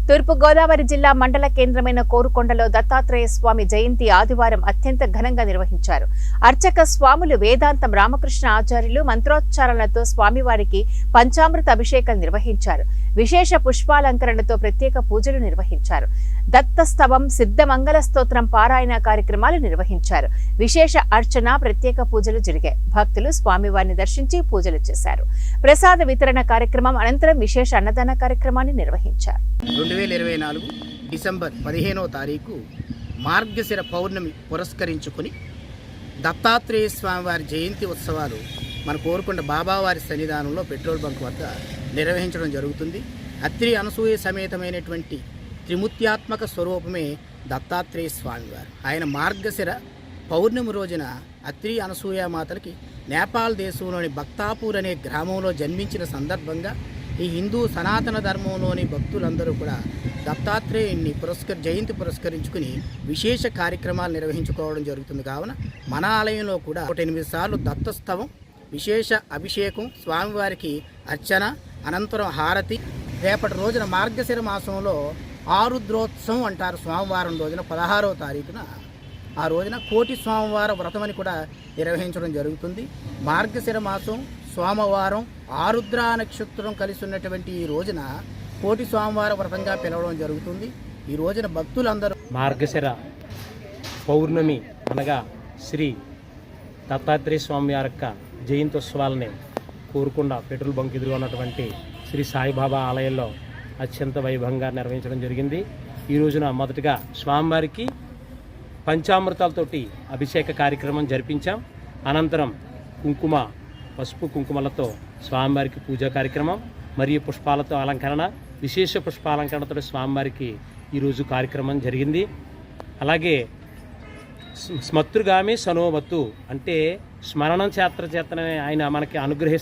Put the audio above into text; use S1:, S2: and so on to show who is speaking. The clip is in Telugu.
S1: తూర్పు గోదావరి జిల్లా మండల కేంద్రమైన కోరుకొండలో దత్తాత్రేయ స్వామి జయంతి ఆదివారం అత్యంత ఘనంగా నిర్వహించారు. అర్చక స్వాములు వేదాంతం రామకృష్ణ ఆచార్యులు మంత్రోచ్చారణలతో స్వామివారికి పంచామృత అభిషేకం నిర్వహించారు. విశేష పుష్పాలంకరణతో ప్రత్యేక పూజలు నిర్వహించారు. దత్తస్తవం, సిద్ధ మంగళ స్తోత్రం పారాయణ కార్యక్రమాలు నిర్వహించారు. విశేష అర్చన, ప్రత్యేక పూజలు జరిగాయి. భక్తులు స్వామివారిని దర్శించి పూజలు చేశారు. ప్రసాద వితరణ కార్యక్రమం అనంతరం విశేష అన్నదాన కార్యక్రమాన్ని నిర్వహించారు.
S2: 2024 డిసెంబర్ 15వ తారీఖు మార్గశిర పౌర్ణమి పురస్కరించుకుని దత్తాత్రేయ స్వామివారి జయంతి ఉత్సవాలు మన కోరుకొండ బాబావారి సన్నిధానంలో పెట్రోల్ బంక్ వద్ద నిర్వహించడం జరుగుతుంది. అత్రి అనసూయ సమేతమైనటువంటి త్రిమూర్త్యాత్మక స్వరూపమే దత్తాత్రేయ స్వామివారు. ఆయన మార్గశిర పౌర్ణమి రోజున అత్రి అనసూయ మాతలకి నేపాల్ దేశంలోని భక్తాపూర్ అనే గ్రామంలో జన్మించిన సందర్భంగా ఈ హిందూ సనాతన ధర్మంలోని భక్తులందరూ కూడా దత్తాత్రేయుని జయంతి పురస్కరించుకుని విశేష కార్యక్రమాలు నిర్వహించుకోవడం జరుగుతుంది. కావున మన ఆలయంలో కూడా 8 సార్లు దత్తస్తవం, విశేష అభిషేకం, స్వామివారికి అర్చన, అనంతరం హారతి. రేపటి రోజున మార్గశిర మాసంలో ఆరుద్రోత్సవం అంటారు. స్వామివారం రోజున 16వ తారీఖున ఆ రోజున కోటి స్వామివార వ్రతం అని కూడా నిర్వహించడం జరుగుతుంది. మార్గశిర మాసం సోమవారం ఆరుద్ర నక్షత్రం కలిసి ఉన్నటువంటి ఈ రోజున కోటి స్వామివార వ్రతంగా పిలవడం జరుగుతుంది. ఈ రోజున భక్తులందరూ
S3: మార్గశిర పౌర్ణమి అనగా శ్రీ దత్తాత్రేయ స్వామి వారి యొక్క జయంతోత్సవాలని కోరుకొండ పెట్రోల్ బంక్ ఎదురుగా ఉన్నటువంటి శ్రీ సాయిబాబా ఆలయంలో అత్యంత వైభవంగా నిర్వహించడం జరిగింది. ఈ రోజున మొదటగా స్వామివారికి పంచామృతాలతోటి అభిషేక కార్యక్రమం జరిపించాం. అనంతరం పసుపు కుంకుమలతో స్వామివారికి పూజా కార్యక్రమం మరియు పుష్పాలతో అలంకరణ, విశేష పుష్పాలంకరణతో స్వామివారికి ఈరోజు కార్యక్రమం జరిగింది. అలాగే స్మర్తుగామి సనోమత్తు అంటే స్మరణం చేతనే ఆయన మనకి అనుగ్రహిస్తారు.